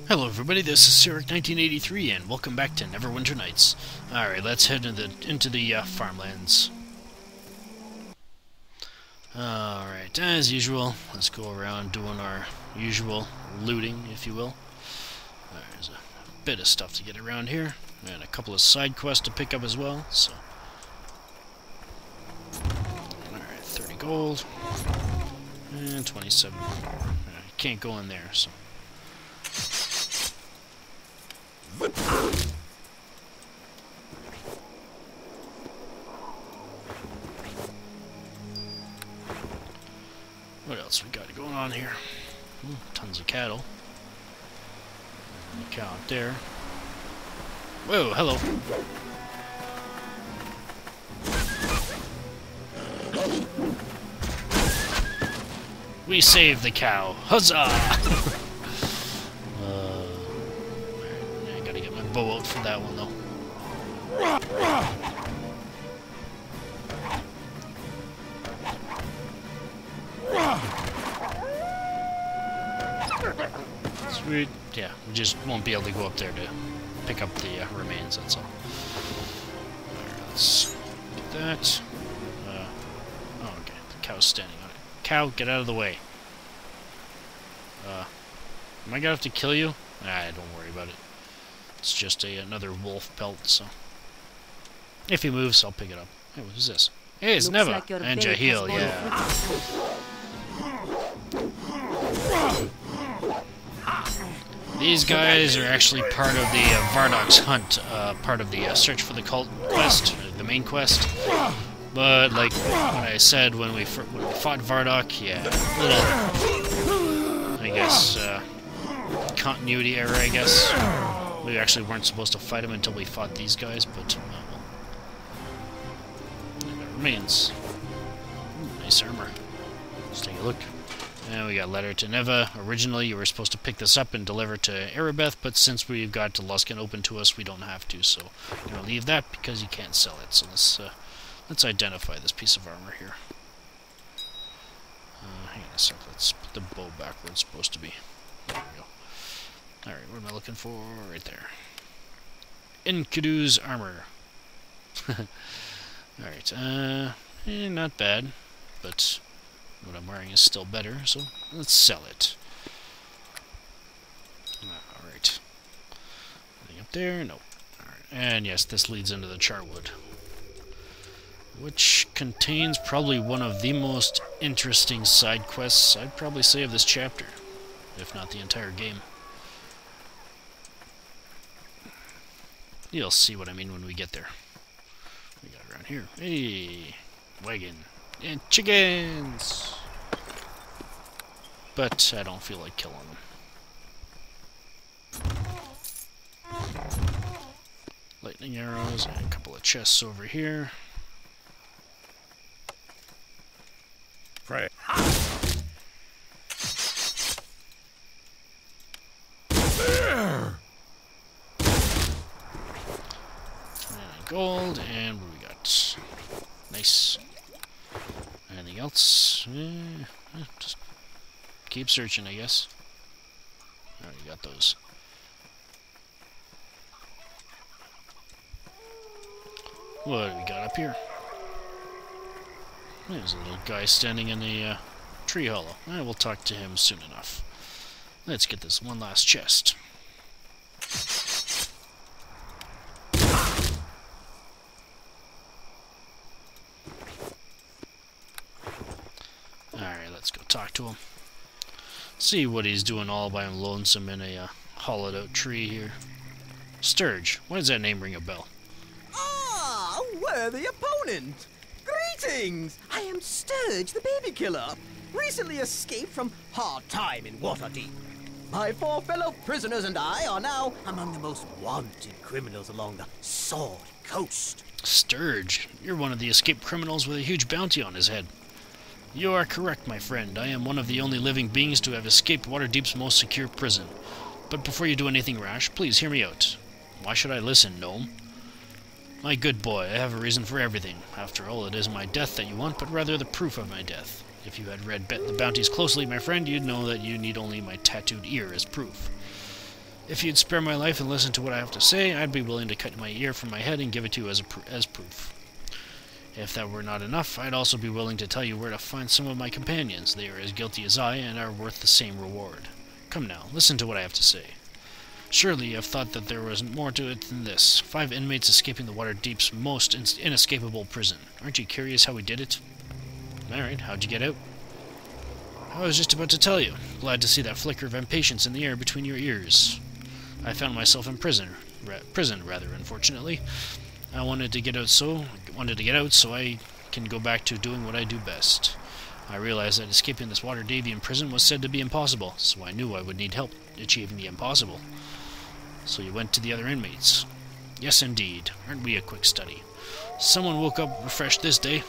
Hello everybody, this is Erik 1983 and welcome back to Neverwinter Nights. Alright, let's head into the farmlands. Alright, as usual, let's go around doing our usual looting, if you will. There's a bit of stuff to get around here, and a couple of side quests to pick up as well, so... Alright, 30 gold, and 27. I can't go in there, so... What else we got going on here? Tons of cattle. And a cow up there. Whoa, hello. We saved the cow. Huzzah! I gotta get my bow out for that one though. Sweet. Yeah, we just won't be able to go up there to pick up the remains, that's all. Alright, let's get that. Oh, okay. The cow's standing on it. Cow, get out of the way. Am I gonna have to kill you? Nah, don't worry about it. It's just another wolf pelt, so... If he moves, I'll pick it up. Hey, what is this? Hey, it's Neva! Like and Jahil, yeah. These guys are actually part of the Vardok's Hunt, part of the Search for the Cult quest, the main quest. But, like what I said when we fought Vardok, yeah, little, I guess, continuity error, I guess. We actually weren't supposed to fight him until we fought these guys, but, well. That remains. Ooh, nice armor. Let's take a look. And we got letter to Neva. Originally, you were supposed to pick this up and deliver to Erebeth, but since we've got Luskan open to us, we don't have to, so I'm going to leave that because you can't sell it. So let's identify this piece of armor here. Hang on a sec, let's put the bow back where it's supposed to be. There we go. Alright, what am I looking for? Right there. Enkidu's armor. Alright, not bad, but what I'm wearing is still better, so let's sell it. Alright. Anything up there? Nope. Alright, and yes, this leads into the Charwood, which contains probably one of the most interesting side quests, I'd probably say, of this chapter, if not the entire game. You'll see what I mean when we get there. We got around here. Hey, wagon. And chickens! But I don't feel like killing them. Lightning arrows and a couple of chests over here. Right. Gold, and what do we got? Nice. Anything else? Just keep searching, I guess. Alright, got those. What do we got up here? There's a little guy standing in the tree hollow. We'll talk to him soon enough. Let's get this one last chest. Alright, let's go talk to him. See what he's doing all by him lonesome in a hollowed out tree here. Sturge. Why does that name ring a bell? Ah, worthy opponent! Greetings! I am Sturge, the baby killer. Recently escaped from hard time in Waterdeep. My 4 fellow prisoners and I are now among the most wanted criminals along the Sword Coast. Sturge, you're one of the escaped criminals with a huge bounty on his head. You are correct, my friend. I am one of the only living beings to have escaped Waterdeep's most secure prison. But before you do anything rash, please hear me out. Why should I listen, gnome? My good boy, I have a reason for everything. After all, it isn't my death that you want, but rather the proof of my death. If you had read the bounties closely, my friend, you'd know that you need only my tattooed ear as proof. If you'd spare my life and listen to what I have to say, I'd be willing to cut my ear from my head and give it to you as proof. If that were not enough, I'd also be willing to tell you where to find some of my companions. They are as guilty as I, and are worth the same reward. Come now, listen to what I have to say. Surely you have thought that there was more to it than this. 5 inmates escaping the Waterdeep's most inescapable prison. Aren't you curious how we did it? Alright, how'd you get out? I was just about to tell you. Glad to see that flicker of impatience in the air between your ears. I found myself in prison, unfortunately. I wanted to get out so I can go back to doing what I do best. I realized that escaping this Waterdeepian prison was said to be impossible, so I knew I would need help achieving the impossible. So you went to the other inmates. Yes, indeed. Aren't we a quick study? Someone woke up refreshed this day.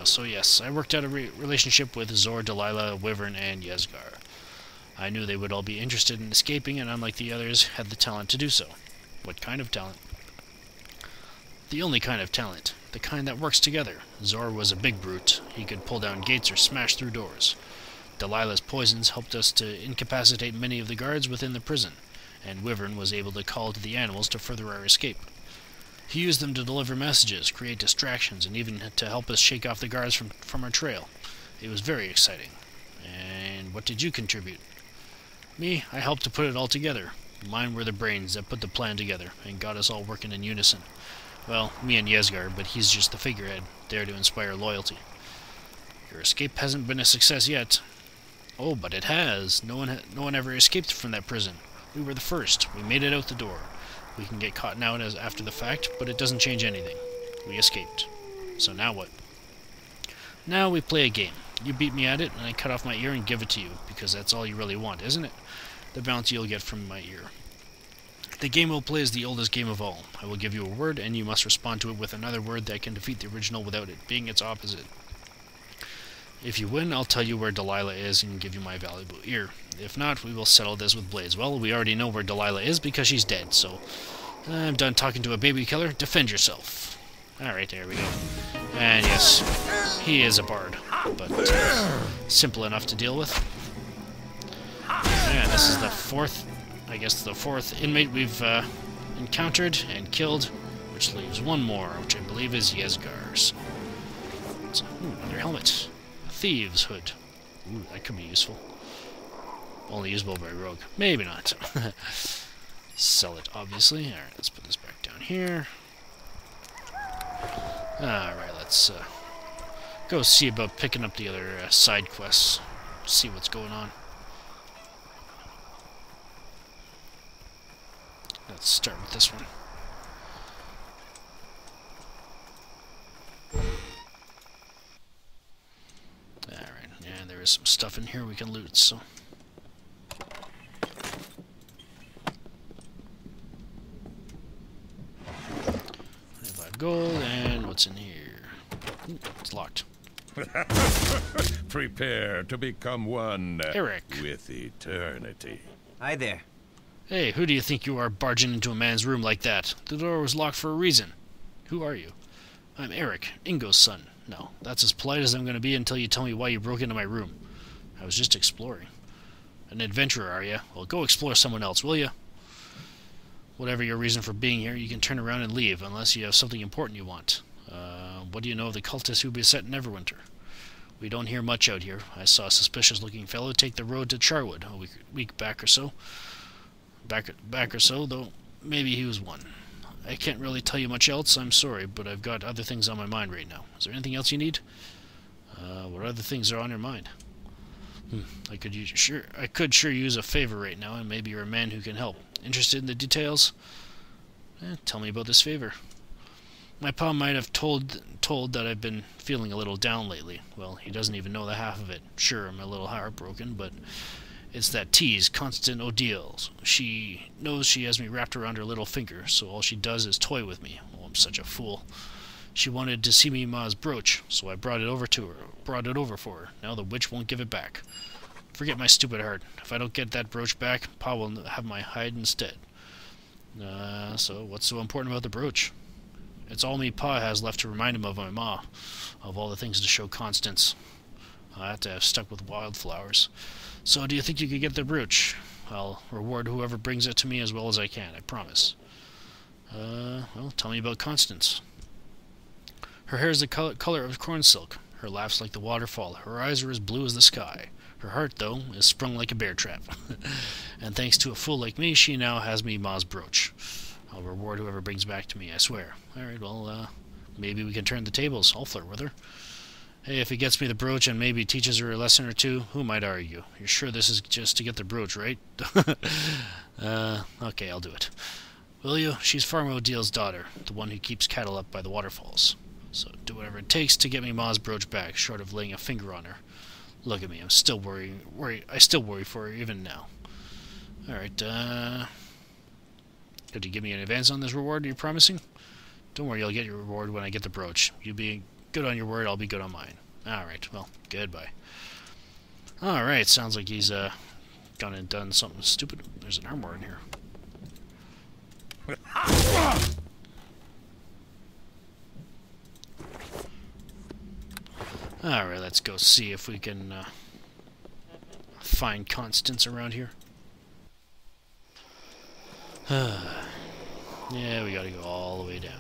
So yes, I worked out a relationship with Zor, Delilah, Wyvern, and Imaskar. I knew they would all be interested in escaping, and unlike the others, had the talent to do so. What kind of talent? The only kind of talent. The kind that works together. Zor was a big brute. He could pull down gates or smash through doors. Delilah's poisons helped us to incapacitate many of the guards within the prison, and Wyvern was able to call to the animals to further our escape. He used them to deliver messages, create distractions, and even to help us shake off the guards from our trail. It was very exciting. And what did you contribute? Me, I helped to put it all together. Mine were the brains that put the plan together, and got us all working in unison. Well, me and Imaskar, but he's just the figurehead, there to inspire loyalty. Your escape hasn't been a success yet. Oh, but it has. No one ever escaped from that prison. We were the first. We made it out the door. We can get caught now after the fact, but it doesn't change anything. We escaped. So now what? Now we play a game. You beat me at it, and I cut off my ear and give it to you, because that's all you really want, isn't it? The bounty you'll get from my ear. The game we'll play is the oldest game of all. I will give you a word, and you must respond to it with another word that can defeat the original without it being its opposite. If you win, I'll tell you where Delilah is and give you my valuable ear. If not, we will settle this with blades. Well, we already know where Delilah is because she's dead, so I'm done talking to a baby killer. Defend yourself. Alright, there we go. And yes, he is a bard, but simple enough to deal with. And this is the fourth inmate we've encountered and killed, which leaves one more, which I believe is Imaskar's. So, another helmet. Thieves' hood. Ooh, that could be useful. Only usable by rogue. Maybe not. Sell it, obviously. Alright, let's put this back down here. Alright, let's go see about picking up the other side quests. See what's going on. Let's start with this one. Alright, yeah, there is some stuff in here we can loot, so... 25 gold, and what's in here? Ooh, it's locked. Prepare to become one Erik. with eternity. Hi there. Hey, who do you think you are barging into a man's room like that? The door was locked for a reason. Who are you? I'm Erik, Ingo's son. No, that's as polite as I'm going to be until you tell me why you broke into my room. I was just exploring. An adventurer, are you? Well, go explore someone else, will you? Whatever your reason for being here, you can turn around and leave, unless you have something important you want. What do you know of the cultists who beset Neverwinter? We don't hear much out here. I saw a suspicious-looking fellow take the road to Charwood a week back or so. Back or so, though maybe he was one. I can't really tell you much else, I'm sorry, but I've got other things on my mind right now. Is there anything else you need? What other things are on your mind? I could sure use a favor right now, and maybe you're a man who can help. Interested in the details? Tell me about this favor. My pa might have told that I've been feeling a little down lately. Well, he doesn't even know the half of it. Sure, I'm a little heartbroken, but it's that tease, Constant Odile. She knows she has me wrapped around her little finger, so all she does is toy with me. Oh, I'm such a fool. She wanted to see me ma's brooch, so I brought it over for her. Now the witch won't give it back. Forget my stupid heart. If I don't get that brooch back, Pa will have my hide instead. So what's so important about the brooch? It's all me Pa has left to remind him of my ma, of all the things to show Constance. I have to have stuck with wildflowers. So do you think you could get the brooch? I'll reward whoever brings it to me as well as I can, I promise. Well, tell me about Constance. Her hair is the color of corn silk. Her laugh's like the waterfall. Her eyes are as blue as the sky. Her heart, though, is sprung like a bear trap. And thanks to a fool like me, she now has me Ma's brooch. I'll reward whoever brings back to me, I swear. Alright, well, maybe we can turn the tables. I'll flirt with her. Hey, if he gets me the brooch and maybe teaches her a lesson or two, who might argue? You're sure this is just to get the brooch, right? Okay, I'll do it. Will you? She's Farmer O'Deal's daughter, the one who keeps cattle up by the waterfalls. So do whatever it takes to get me Ma's brooch back, short of laying a finger on her. Look at me, I'm still worried. I still worry for her even now. Alright, could you give me an advance on this reward you're promising? Don't worry, you'll get your reward when I get the brooch. You be good on your word, I'll be good on mine. Alright, well, goodbye. Alright, sounds like he's gone and done something stupid. There's an armor in here. Alright, let's go see if we can find Constance around here. Yeah, we gotta go all the way down.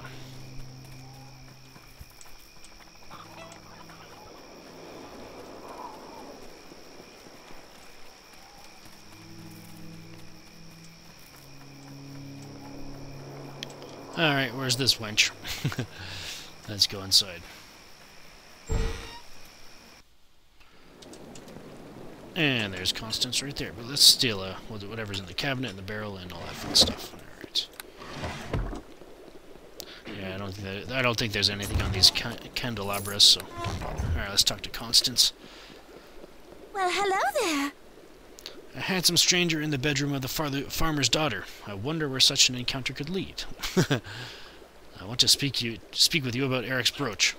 Alright, where's this wench? Let's go inside. And there's Constance right there. But let's steal whatever's in the cabinet and the barrel and all that fun stuff. Alright. Yeah, I don't think there's anything on these candelabras, so... Alright, let's talk to Constance. Well, hello there. A handsome stranger in the bedroom of the farmer's daughter. I wonder where such an encounter could lead. I want to speak with you about Erik's brooch.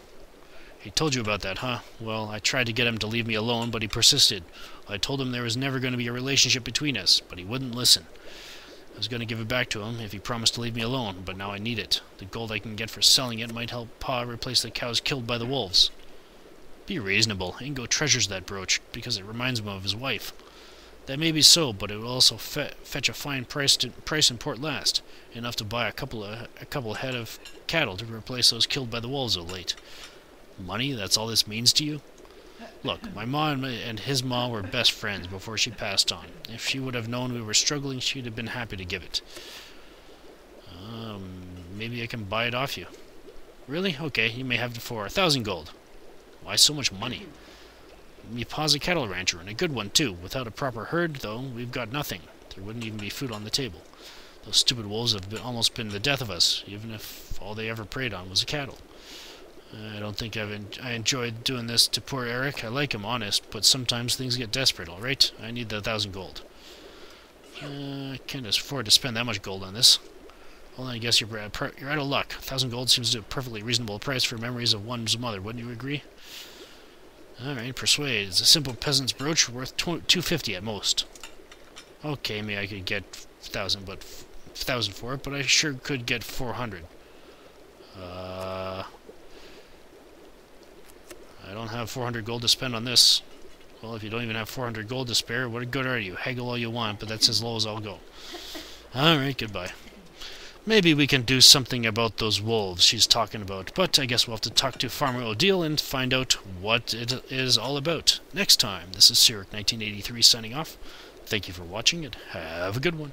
He told you about that, huh? Well, I tried to get him to leave me alone, but he persisted. I told him there was never going to be a relationship between us, but he wouldn't listen. I was going to give it back to him if he promised to leave me alone, but now I need it. The gold I can get for selling it might help Pa replace the cows killed by the wolves. Be reasonable. Ingo treasures that brooch because it reminds him of his wife. That may be so, but it will also fetch a fine price in Port Last, enough to buy a couple head of cattle to replace those killed by the wolves of late. Money? That's all this means to you? Look, my ma and his ma were best friends before she passed on. If she would have known we were struggling, she'd have been happy to give it. Maybe I can buy it off you. Really? Okay, you may have it for 1,000 gold. Why so much money? Me pa's a cattle rancher, and a good one, too. Without a proper herd, though, we've got nothing. There wouldn't even be food on the table. Those stupid wolves have almost been the death of us, even if all they ever preyed on was the cattle. I don't think I enjoyed doing this to poor Erik. I like him, honest, but sometimes things get desperate, alright? I need the 1,000 gold. I can't afford to spend that much gold on this. Well, I guess you're out of luck. 1,000 gold seems to be a perfectly reasonable price for memories of one's mother, wouldn't you agree? Alright, persuade. It's a simple peasant's brooch worth 250 at most. Okay, maybe I could get 1,000 for it, but I sure could get 400. I don't have 400 gold to spend on this. Well, if you don't even have 400 gold to spare, what good are you? Haggle all you want, but that's as low as I'll go. Alright, goodbye. Maybe we can do something about those wolves she's talking about, but I guess we'll have to talk to Farmer O'Deal and find out what it is all about. Next time, this is Erik 1983 signing off. Thank you for watching and have a good one.